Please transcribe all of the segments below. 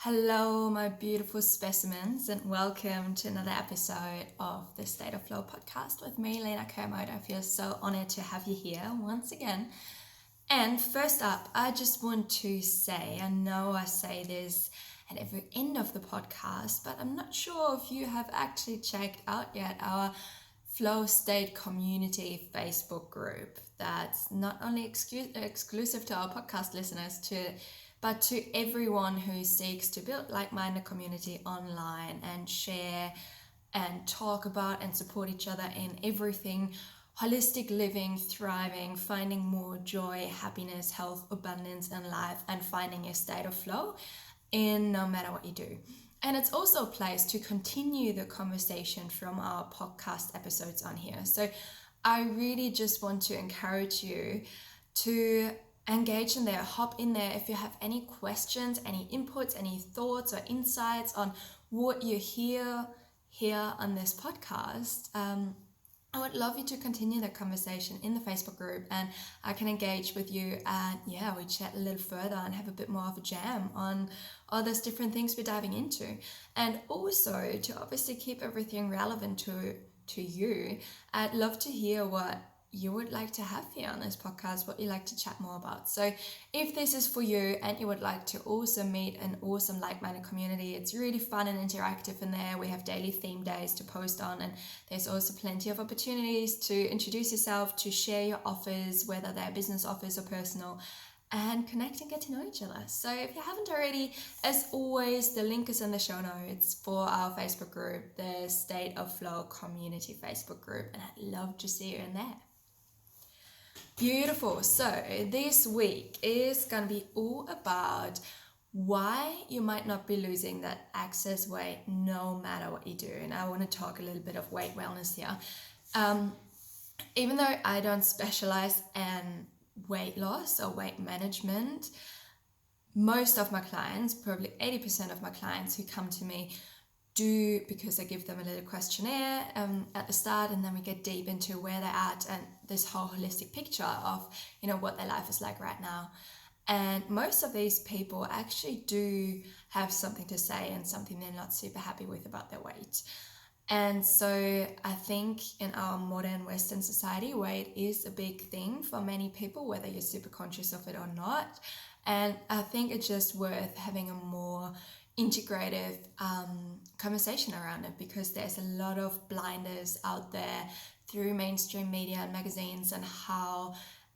Hello, my beautiful specimens, and welcome to another episode of the State of Flow podcast with me, Lena Kaliyah. I feel so honored to have you here once again. And first up, I just want to say, I know I say this at every end of the podcast, but I'm not sure if you have actually checked out yet our Flow State Community Facebook group. That's not only exclusive to our podcast listeners, but to everyone who seeks to build like-minded community online and share and talk about and support each other in everything holistic living, thriving, finding more joy, happiness, health, abundance in life, and finding your state of flow in no matter what you do. And it's also a place to continue the conversation from our podcast episodes on here. So I really just want to encourage you to engage in there, hop in there. If you have any questions, any inputs, any thoughts or insights on what you hear here on this podcast, I would love you to continue the conversation in the Facebook group, and I can engage with you, and we chat a little further and have a bit more of a jam on all those different things we're diving into. And also to obviously keep everything relevant to you, I'd love to hear what you would like to have here on this podcast, what you like to chat more about. So if this is for you and you would like to also meet an awesome like-minded community, it's really fun and interactive in there. We have daily theme days to post on, and there's also plenty of opportunities to introduce yourself, to share your offers, whether they're business offers or personal, and connect and get to know each other. So if you haven't already, as always, the link is in the show notes for our Facebook group, the State of Flow Community Facebook group, and I'd love to see you in there. Beautiful. So this week is going to be all about why you might not be losing that excess weight no matter what you do. And I want to talk a little bit of weight wellness here. Even though I don't specialize in weight loss or weight management, most of my clients, probably 80% of my clients who come to me, do, because I give them a little questionnaire at the start, and then we get deep into where they're at and this whole holistic picture of what their life is like right now. And most of these people actually do have something to say and something they're not super happy with about their weight. And so I think in our modern Western society, weight is a big thing for many people, whether you're super conscious of it or not. And I think it's just worth having a more integrative conversation around it, because there's a lot of blinders out there through mainstream media and magazines and how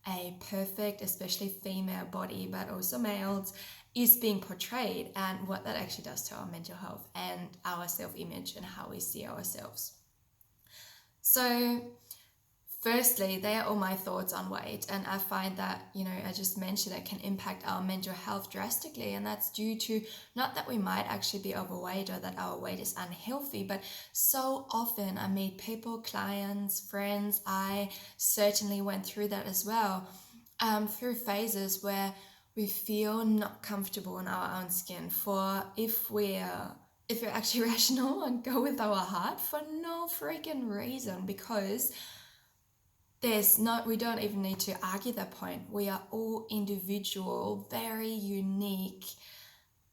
a perfect, especially female body, but also males, is being portrayed, and what that actually does to our mental health and our self-image and how we see ourselves. So firstly, they are all my thoughts on weight, and I find that, I just mentioned it can impact our mental health drastically, and that's due to not that we might actually be overweight or that our weight is unhealthy, but so often I meet people, clients, friends, I certainly went through that as well, through phases where we feel not comfortable in our own skin if you're actually rational and go with our heart, for no freaking reason, because we don't even need to argue that point. We are all individual, very unique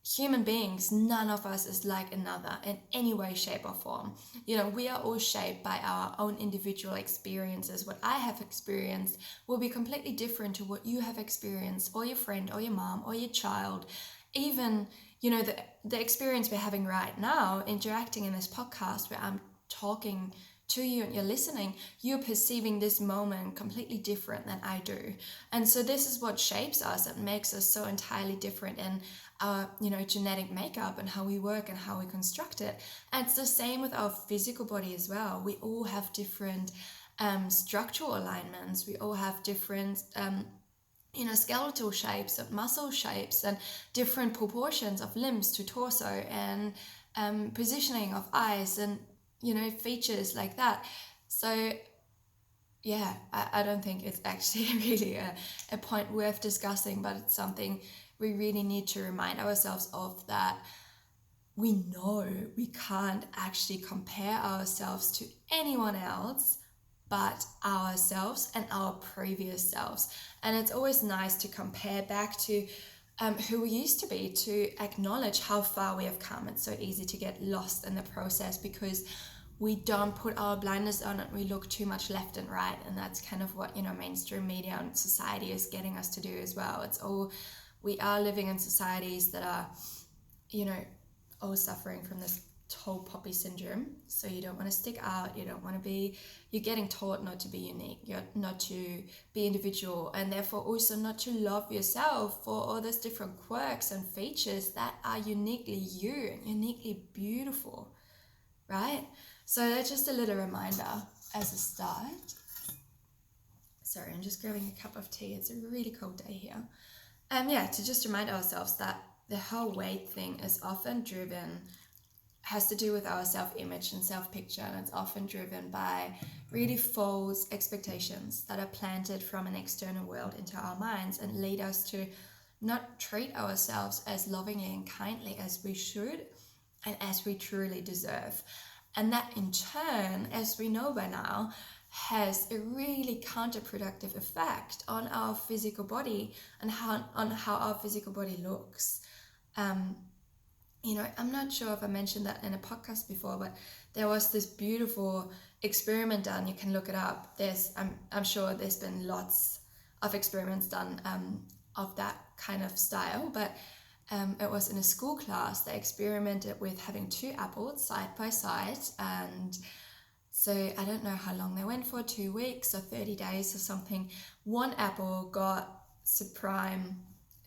human beings. None of us is like another in any way, shape or form. We are all shaped by our own individual experiences. What I have experienced will be completely different to what you have experienced, or your friend, or your mom, or your child. Even, the experience we're having right now, interacting in this podcast where I'm talking to you and you're listening, you're perceiving this moment completely different than I do. And so this is what shapes us and makes us so entirely different in our, genetic makeup and how we work and how we construct it. And it's the same with our physical body as well. We all have different structural alignments. We all have different skeletal shapes and muscle shapes and different proportions of limbs to torso and positioning of eyes and features like that. So I don't think it's actually really a point worth discussing, but it's something we really need to remind ourselves of, that we know we can't actually compare ourselves to anyone else but ourselves and our previous selves. And it's always nice to compare back to who we used to be, to acknowledge how far we have come. It's so easy to get lost in the process because we don't put our blinders on and we look too much left and right. And that's kind of what, mainstream media and society is getting us to do as well. We are living in societies that are, all suffering from this tall poppy syndrome. So you don't want to stick out, you're getting taught not to be unique, you're not to be individual, and therefore also not to love yourself for all those different quirks and features that are uniquely you and uniquely beautiful, right? So that's just a little reminder as a start. Sorry, I'm just grabbing a cup of tea. It's a really cold day here. To just remind ourselves that the whole weight thing is often has to do with our self-image and self-picture, and it's often driven by really false expectations that are planted from an external world into our minds and lead us to not treat ourselves as lovingly and kindly as we should and as we truly deserve. And that in turn, as we know by now, has a really counterproductive effect on our physical body and on how our physical body looks. I'm not sure if I mentioned that in a podcast before, but there was this beautiful experiment done. You can look it up. I'm sure there's been lots of experiments done of that kind of style, but it was in a school class. They experimented with having 2 apples side by side, and so I don't know how long they went for, 2 weeks or 30 days or something. One apple got supreme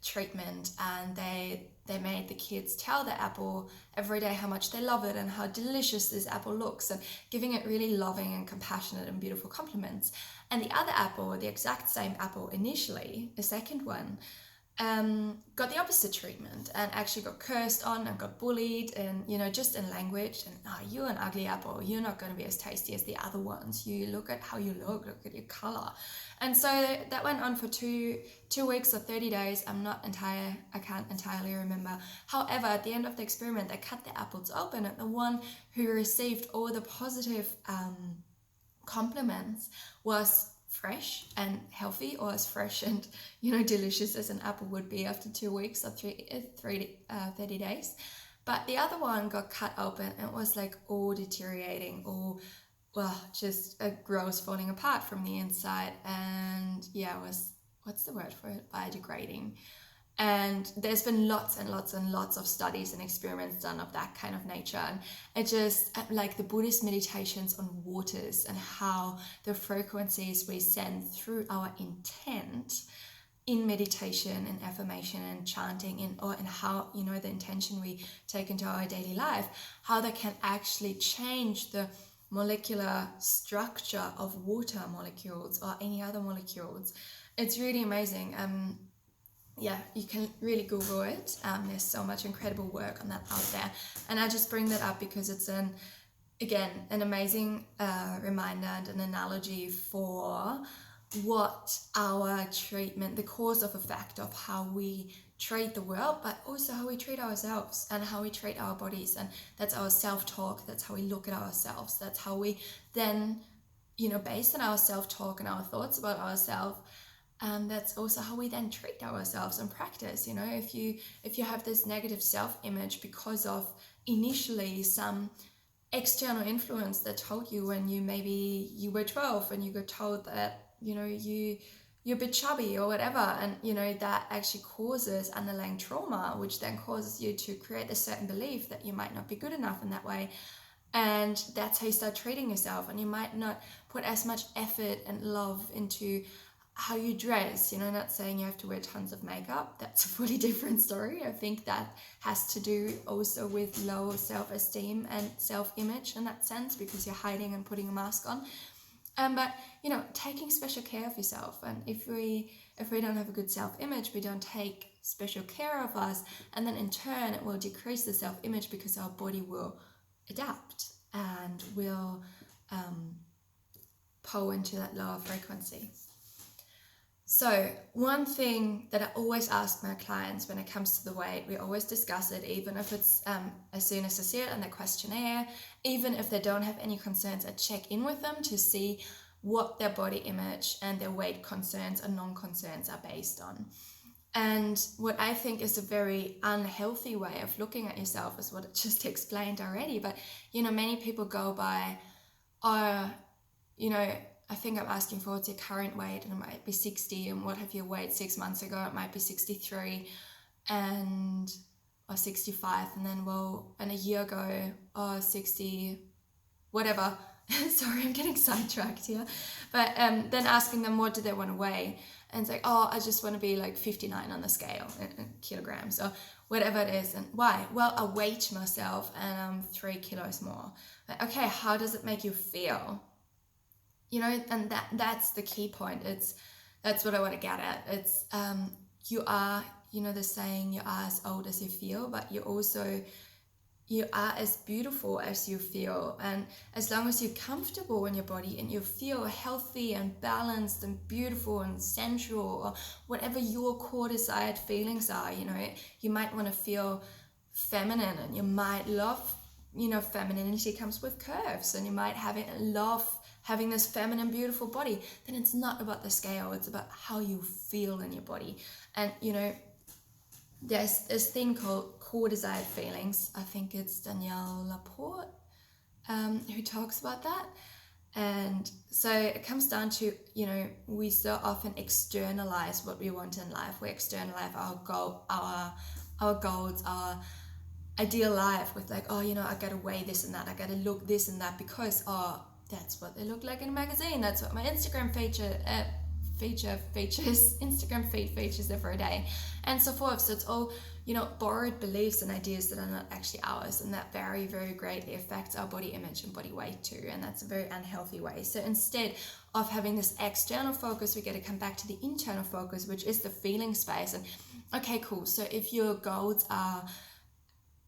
treatment, and they made the kids tell the apple every day how much they love it and how delicious this apple looks, and giving it really loving and compassionate and beautiful compliments. And the other apple, the exact same apple initially, the second one, got the opposite treatment and actually got cursed on and got bullied, and just in language, and you're an ugly apple, you're not going to be as tasty as the other ones, you look at how you look at your color. And so that went on for two weeks or 30 days. I can't entirely remember. However, at the end of the experiment, they cut the apples open, and the one who received all the positive compliments was fresh and healthy, or as fresh and delicious as an apple would be after 2 weeks or 30 days. But the other one got cut open and was like all deteriorating, just a gross falling apart from the inside, and what's the word for it, biodegrading. And there's been lots and lots and lots of studies and experiments done of that kind of nature. And it just, like the Buddhist meditations on waters and how the frequencies we send through our intent in meditation and affirmation and chanting and how, the intention we take into our daily life, how they can actually change the molecular structure of water molecules or any other molecules. It's really amazing. You can really Google it. There's so much incredible work on that out there. And I just bring that up because it's an amazing reminder and an analogy for what our treatment, the cause of effect of how we treat the world, but also how we treat ourselves and how we treat our bodies. And that's our self-talk. That's how we look at ourselves. That's how we then, based on our self-talk and our thoughts about ourselves, that's also how we then treat ourselves and practice. If you have this negative self-image because of initially some external influence that told you when you were 12 and you got told that you're a bit chubby or whatever, and that actually causes underlying trauma, which then causes you to create a certain belief that you might not be good enough in that way. And that's how you start treating yourself, and you might not put as much effort and love into how you dress. Not saying you have to wear tons of makeup. That's a fully different story. I think that has to do also with low self-esteem and self-image in that sense, because you're hiding and putting a mask on. But taking special care of yourself. And if we don't have a good self-image, we don't take special care of us, and then in turn it will decrease the self-image because our body will adapt and will pull into that lower frequency. So one thing that I always ask my clients when it comes to the weight, we always discuss it, even if it's as soon as I see it in the questionnaire, even if they don't have any concerns, I check in with them to see what their body image and their weight concerns and non-concerns are based on. And what I think is a very unhealthy way of looking at yourself is what I just explained already. But, many people go by, I think I'm asking for what's your current weight, and it might be 60, and what have you weighed 6 months ago? It might be 63 or 65, and then, and a year ago, 60, whatever. Sorry, I'm getting sidetracked here. But then asking them what do they want to weigh, and it's like, I just want to be like 59 on the scale in kilograms or whatever it is. And why? Well, I weigh myself and I'm 3 kilos more. But, okay, how does it make you feel? And that's the key point. That's what I want to get at. It's you are, the saying, you are as old as you feel, but you are as beautiful as you feel. And as long as you're comfortable in your body and you feel healthy and balanced and beautiful and sensual, or whatever your core desired feelings are, you might want to feel feminine, and you might love, femininity comes with curves, and you might love having this feminine, beautiful body. Then it's not about the scale, it's about how you feel in your body. And, there's this thing called core desired feelings. I think it's Danielle Laporte who talks about that. And so it comes down to, we so often externalize what we want in life. We externalize our goals, our ideal life with like, I gotta weigh this and that, I gotta look this and that, because that's what they look like in a magazine, that's what my Instagram features Instagram feed features every day, and so forth. So it's all, borrowed beliefs and ideas that are not actually ours, and that very, very greatly affects our body image and body weight too, and that's a very unhealthy way. So instead of having this external focus, we got to come back to the internal focus, which is the feeling space. And okay, cool, so if your goals are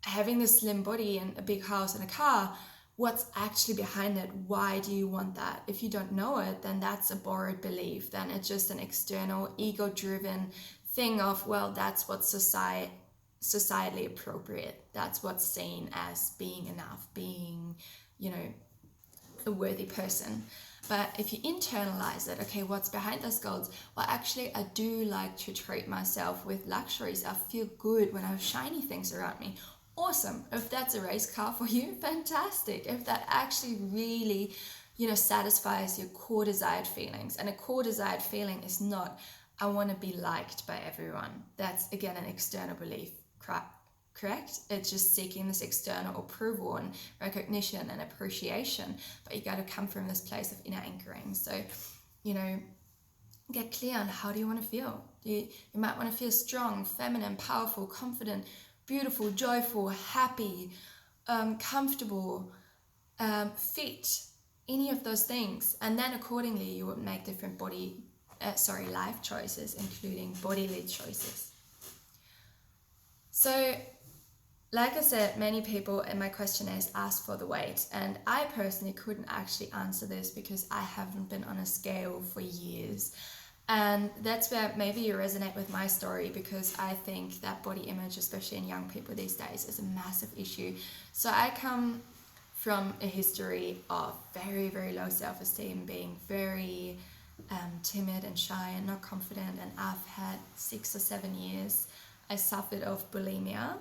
having this slim body and a big house and a car, what's actually behind it? Why do you want that? If you don't know it, then that's a borrowed belief. Then it's just an external, ego-driven thing of, well, that's what's societally appropriate. That's what's seen as being enough, being, a worthy person. But if you internalize it, okay, what's behind those goals? Well, actually, I do like to treat myself with luxuries. I feel good when I have shiny things around me. Awesome. If that's a race car for you, fantastic. If that actually really, satisfies your core desired feelings. And a core desired feeling is not, I want to be liked by everyone. That's, again, an external belief, correct? It's just seeking this external approval and recognition and appreciation. But you got to come from this place of inner anchoring. So, get clear on how do you want to feel. You might want to feel strong, feminine, powerful, confident, beautiful, joyful, happy, comfortable, fit, any of those things. And then accordingly, you would make different life choices, including bodily choices. So, like I said, many people in my questionnaires ask for the weight. And I personally couldn't actually answer this because I haven't been on a scale for years. And that's where maybe you resonate with my story, because I think that body image, especially in young people these days, is a massive issue. So I come from a history of very, very low self-esteem, being very timid and shy and not confident. And I've had 6 or 7 years, I suffered of bulimia.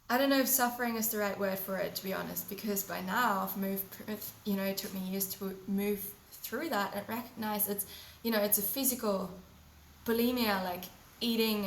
I don't know if suffering is the right word for it, to be honest, because by now I've moved, it took me years to move through that and recognize it's a physical bulimia, like eating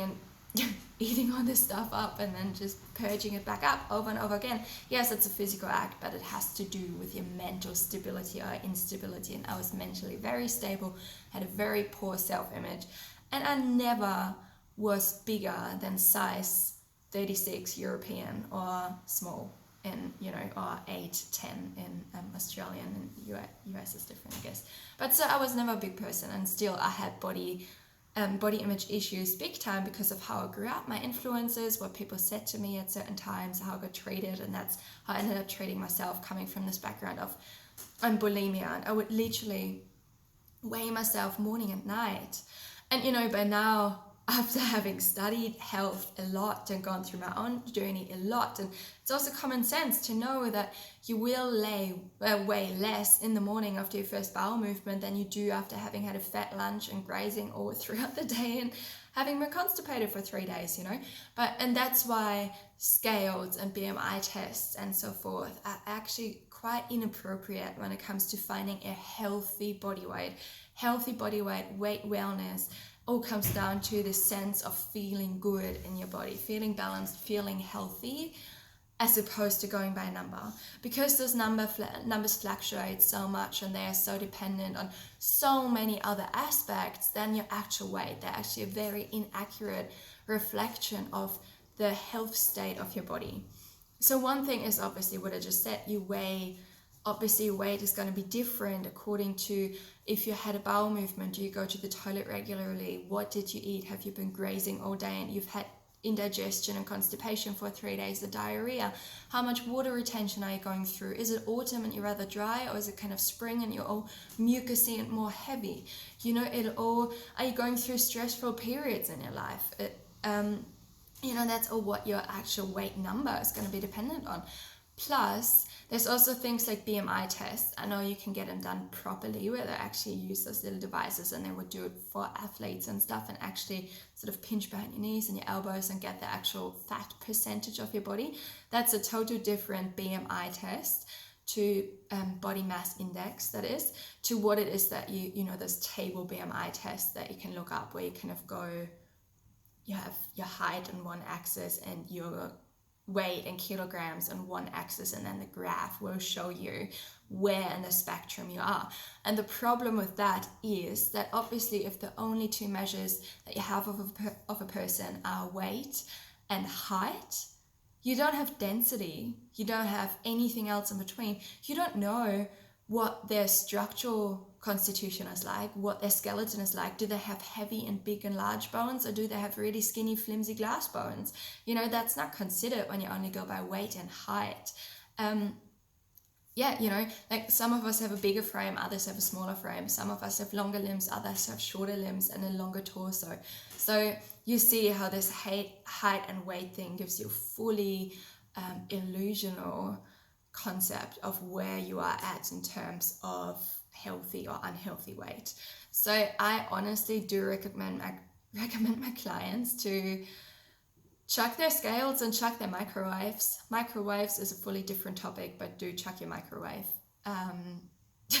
all this stuff up and then just purging it back up over and over again. Yes, it's a physical act, but it has to do with your mental stability or instability. And I was mentally very stable, had a very poor self-image, and I never was bigger than size 36 European or small in, or 8, 10 in Australian, and US is different, I guess. But so I was never a big person, and still I had body image issues big time because of how I grew up, my influences, what people said to me at certain times, how I got treated, and that's how I ended up treating myself, coming from this background of bulimia. And I would literally weigh myself morning and night. And by now, after having studied health a lot and gone through my own journey a lot, and it's also common sense to know that you will weigh less in the morning after your first bowel movement than you do after having had a fat lunch and grazing all throughout the day and having been constipated for 3 days, and that's why scales and BMI tests and so forth are actually quite inappropriate when it comes to finding a healthy body weight. Healthy body weight, weight wellness, all comes down to the sense of feeling good in your body, feeling balanced, feeling healthy, as opposed to going by a number. Because those numbers fluctuate so much and they are so dependent on so many other aspects than your actual weight. They're actually a very inaccurate reflection of the health state of your body. So one thing is obviously what I just said, you weigh. Obviously weight is going to be different according to if you had a bowel movement, do you go to the toilet regularly, what did you eat, have you been grazing all day and you've had indigestion and constipation for 3 days, the diarrhea, how much water retention are you going through, is it autumn and you're rather dry, or is it kind of spring and you're all mucousy and more heavy, are you going through stressful periods in your life, that's all what your actual weight number is going to be dependent on. Plus, there's also things like BMI tests. I know you can get them done properly where they actually use those little devices, and they would do it for athletes and stuff and actually sort of pinch behind your knees and your elbows and get the actual fat percentage of your body. That's a total different BMI test to body mass index, that is, to what it is that those table BMI tests that you can look up where you kind of go, you have your height on one axis and your weight in kilograms on one axis, and then the graph will show you where in the spectrum you are. And the problem with that is that obviously if the only two measures that you have of a person are weight and height, you don't have density, you don't have anything else in between, you don't know what their structural constitution is like, what their skeleton is like. Do they have heavy and big and large bones, or do they have really skinny, flimsy glass bones? That's not considered when you only go by weight and height. Like some of us have a bigger frame, others have a smaller frame. Some of us have longer limbs, others have shorter limbs and a longer torso. So you see how this height and weight thing gives you fully illusional concept of where you are at in terms of healthy or unhealthy weight. So I honestly do recommend my clients to chuck their scales and chuck their microwaves. Microwaves is a fully different topic, but do chuck your microwave.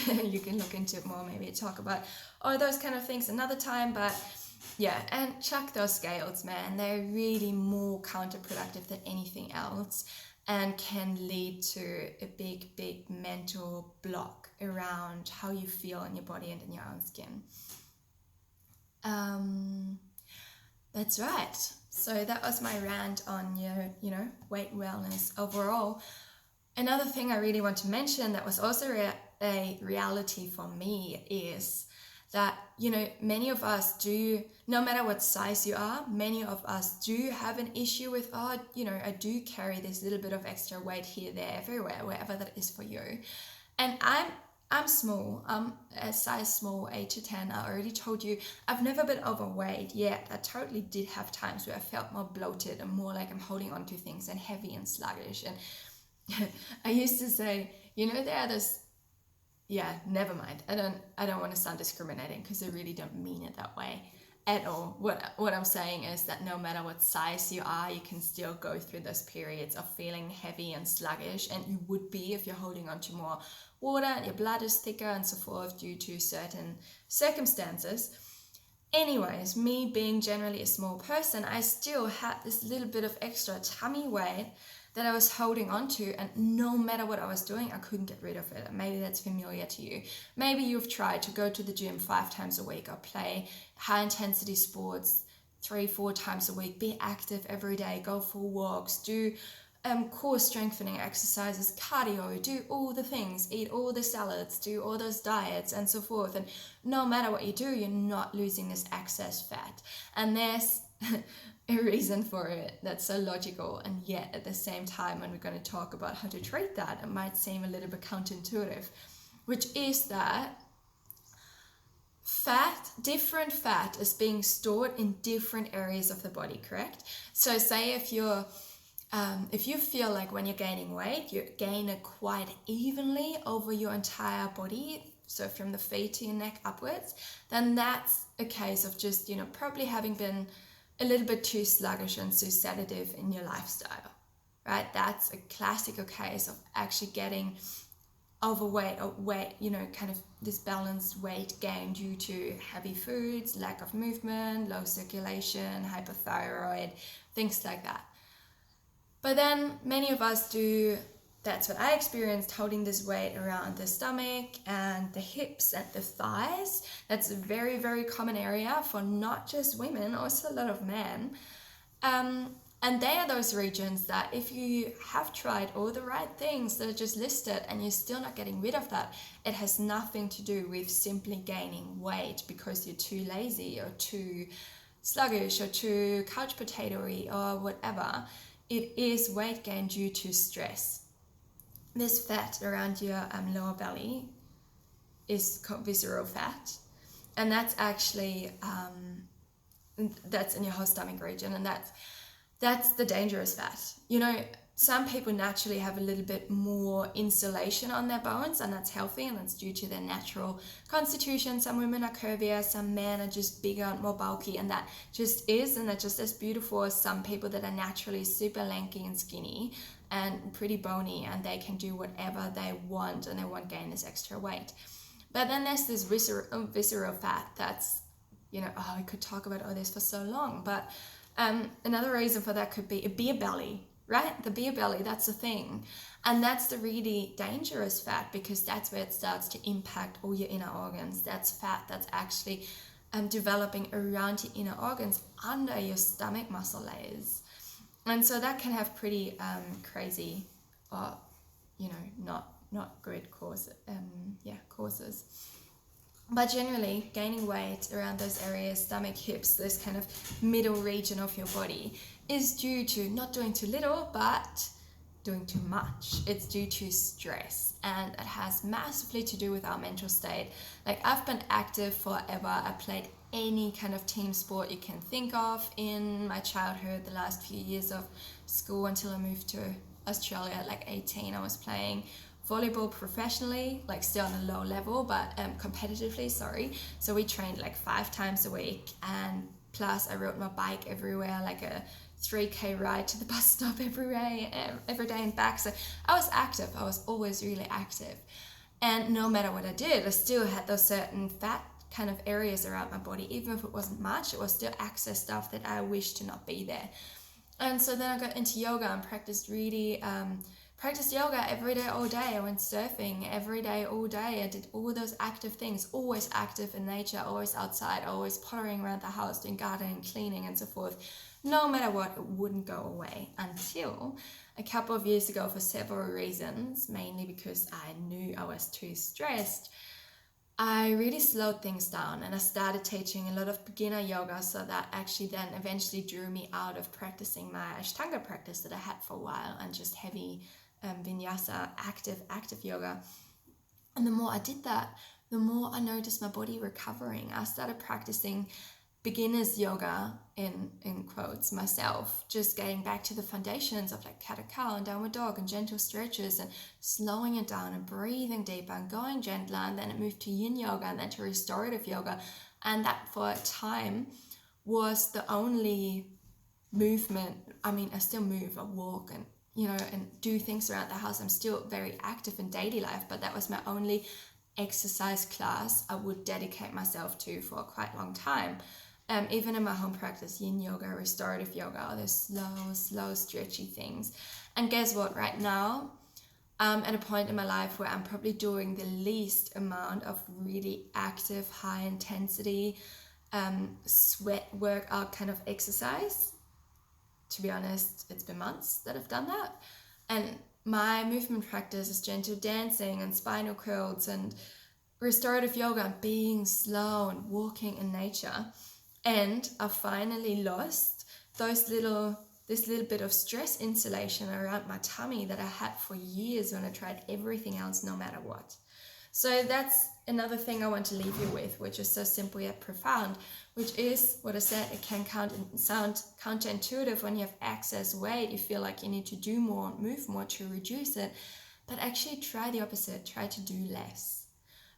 You can look into it more, maybe talk about those kind of things another time, but yeah, and chuck those scales, man. They're really more counterproductive than anything else, and can lead to a big mental block around how you feel in your body and in your own skin. That's right. So that was my rant on your weight wellness overall. Another thing I really want to mention that was also a reality for me is that, many of us do, no matter what size you are, many of us do have an issue with, I do carry this little bit of extra weight here, there, everywhere, wherever that is for you. And I'm small, I'm a size small, 8 to 10. I already told you, I've never been overweight yet. I totally did have times where I felt more bloated and more like I'm holding on to things and heavy and sluggish. And I used to say, there are this, never mind. I don't want to sound discriminating because I really don't mean it that way at all. What I'm saying is that no matter what size you are, you can still go through those periods of feeling heavy and sluggish, and you would be if you're holding on to more water and your blood is thicker and so forth due to certain circumstances. Anyways, me being generally a small person, I still had this little bit of extra tummy weight that I was holding on to, and no matter what I was doing, I couldn't get rid of it. Maybe that's familiar to you. Maybe you've tried to go to the gym 5 times a week or play high intensity sports 3-4 times a week, be active every day, go for walks, do core strengthening exercises, cardio, do all the things, eat all the salads, do all those diets and so forth. And no matter what you do, you're not losing this excess fat. And there's a reason for it that's so logical, and yet at the same time, when we're going to talk about how to treat that, it might seem a little bit counterintuitive, which is that different fat is being stored in different areas of the body, correct? So say if you feel like when you're gaining weight, you gain it quite evenly over your entire body, so from the feet to your neck upwards, then that's a case of just, probably having been a little bit too sluggish and too sedative in your lifestyle, right? That's a classical case of actually getting overweight or weight, kind of this balanced weight gain due to heavy foods, lack of movement, low circulation, hypothyroid, things like that. But then many of us do, that's what I experienced, holding this weight around the stomach and the hips and the thighs. That's a very, very common area for not just women, also a lot of men. And they are those regions that if you have tried all the right things that are just listed and you're still not getting rid of that, it has nothing to do with simply gaining weight because you're too lazy or too sluggish or too couch potato-y or whatever. It is weight gain due to stress. This fat around your lower belly is called visceral fat, and that's actually that's in your whole stomach region, and that's the dangerous fat. Some people naturally have a little bit more insulation on their bones, and that's healthy, and that's due to their natural constitution. Some women are curvier, some men are just bigger and more bulky, and that just is, and that's just as beautiful as some people that are naturally super lanky and skinny and pretty bony, and they can do whatever they want and they won't gain this extra weight. But then there's this visceral fat that's, we could talk about all this for so long, but another reason for that could be a beer belly, right? The beer belly, that's the thing. And that's the really dangerous fat, because that's where it starts to impact all your inner organs. That's fat that's actually developing around your inner organs under your stomach muscle layers. And so that can have pretty crazy or, not good causes. But generally, gaining weight around those areas, stomach, hips, this kind of middle region of your body, is due to not doing too little, but doing too much. It's due to stress, and it has massively to do with our mental state. Like, I've been active forever. I played any kind of team sport you can think of in my childhood, the last few years of school until I moved to Australia at like 18. I was playing volleyball professionally, like still on a low level, but competitively, So we trained like 5 times a week, and plus I rode my bike everywhere, like a 3K ride to the bus stop every day and back. So I was active. I was always really active. And no matter what I did, I still had those certain fat kind of areas around my body. Even if it wasn't much, it was still excess stuff that I wished to not be there. And so then I got into yoga and practiced yoga every day, all day. I went surfing every day, all day. I did all those active things, always active in nature, always outside, always pottering around the house, doing gardening, cleaning, and so forth. No matter what, it wouldn't go away until a couple of years ago, for several reasons, mainly because I knew I was too stressed. I really slowed things down, and I started teaching a lot of beginner yoga, so that actually then eventually drew me out of practicing my Ashtanga practice that I had for a while, and just heavy vinyasa, active yoga. And the more I did that, the more I noticed my body recovering. I started practicing beginner's yoga in quotes myself, just getting back to the foundations of like cat-cow and downward dog and gentle stretches, and slowing it down and breathing deeper and going gentler. And then it moved to yin yoga and then to restorative yoga, and that for a time was the only movement. I mean, I still move, I walk and and do things around the house. I'm still very active in daily life, but that was my only exercise class I would dedicate myself to for a quite long time. Even in my home practice, yin yoga, restorative yoga, all those slow, stretchy things. And guess what? Right now, I'm at a point in my life where I'm probably doing the least amount of really active, high intensity, sweat workout kind of exercise. To be honest, it's been months that I've done that. And my movement practice is gentle dancing and spinal curls and restorative yoga and being slow and walking in nature. And I finally lost this little bit of stress insulation around my tummy that I had for years when I tried everything else, no matter what. So that's another thing I want to leave you with, which is so simple yet profound, which is what I said. It can sound counterintuitive when you have excess weight. You feel like you need to do more, move more to reduce it, but actually try the opposite. Try to do less.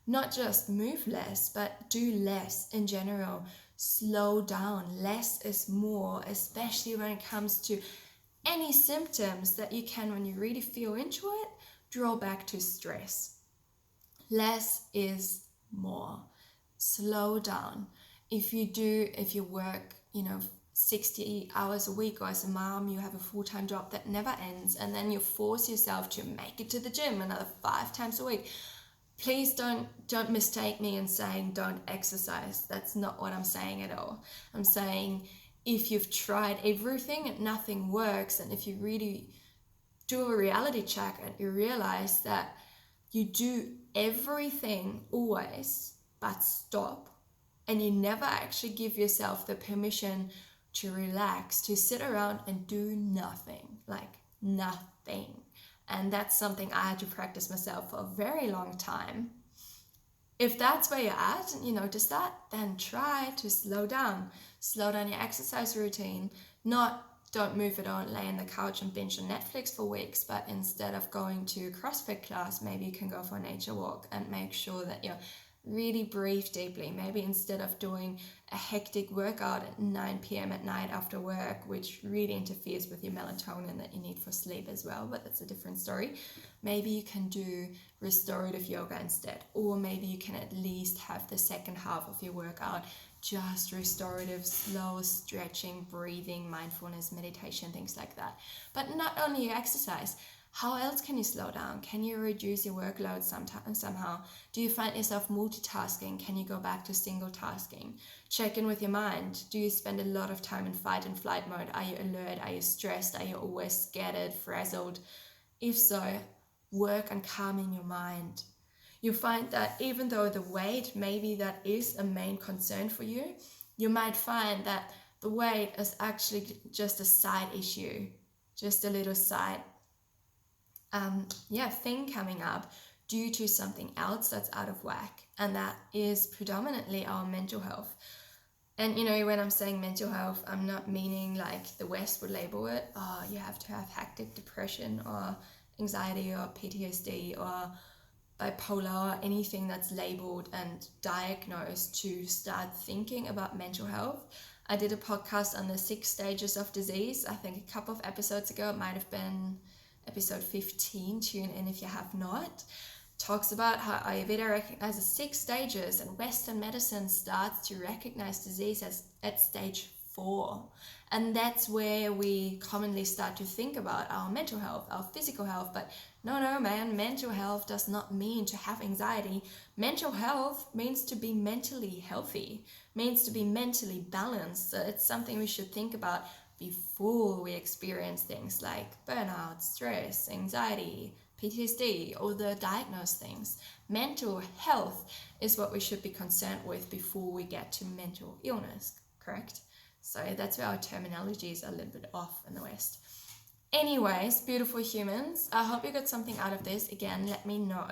Not just move less, but do less in general. Slow down. Less is more, especially when it comes to any symptoms that you can, when you really feel into it, draw back to stress. Less is more. Slow down. If you work, 60 hours a week, or as a mom, you have a full-time job that never ends, and then you force yourself to make it to the gym another 5 times a week. Please don't mistake me in saying don't exercise. That's not what I'm saying at all. I'm saying if you've tried everything and nothing works, and if you really do a reality check and you realize that you do everything always but stop, and you never actually give yourself the permission to relax, to sit around and do nothing, like nothing. And that's something I had to practice myself for a very long time. If that's where you're at and you notice that, then try to slow down. Slow down your exercise routine. Don't move it on, lay on the couch and binge on Netflix for weeks, but instead of going to a CrossFit class, maybe you can go for a nature walk and make sure that you're really breathe deeply. Maybe instead of doing a hectic workout at 9 p.m. at night after work, which really interferes with your melatonin that you need for sleep as well, but that's a different story. Maybe you can do restorative yoga instead, or maybe you can at least have the second half of your workout just restorative, slow stretching, breathing, mindfulness, meditation, things like that. But not only your exercise. How else can you slow down? Can you reduce your workload somehow? Do you find yourself multitasking? Can you go back to single tasking? Check in with your mind. Do you spend a lot of time in fight and flight mode? Are you alert? Are you stressed? Are you always scattered, frazzled? If so, work on calming your mind. You find that even though the weight, maybe that is a main concern for you, you might find that the weight is actually just a side issue, just a little side thing coming up due to something else that's out of whack, and that is predominantly our mental health. And when I'm saying mental health, I'm not meaning like the West would label it, you have to have hectic depression or anxiety or PTSD or bipolar or anything that's labeled and diagnosed to start thinking about mental health. I did a podcast on the 6 stages of disease, I think a couple of episodes ago. It might have been episode 15, tune in if you have not. Talks about how Ayurveda recognizes 6 stages and Western medicine starts to recognize disease at stage 4. And that's where we commonly start to think about our mental health, our physical health. But no, man, mental health does not mean to have anxiety. Mental health means to be mentally healthy, means to be mentally balanced. So it's something we should think about before we experience things like burnout, stress, anxiety, PTSD, or the diagnosed things. Mental health is what we should be concerned with before we get to mental illness, correct? So that's where our terminology is a little bit off in the West. Anyways, beautiful humans, I hope you got something out of this. Again, let me know.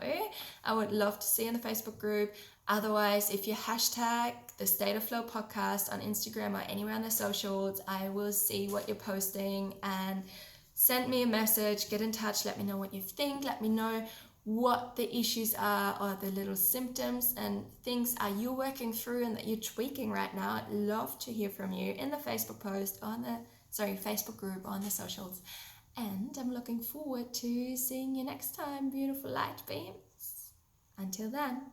I would love to see you in the Facebook group. Otherwise, if you hashtag the State of Flow podcast on Instagram or anywhere on the socials, I will see what you're posting and send me a message, get in touch, let me know what you think, let me know what the issues are or the little symptoms and things are you working through and that you're tweaking right now. I'd love to hear from you in the Facebook Facebook group on the socials. And I'm looking forward to seeing you next time, beautiful light beams. Until then.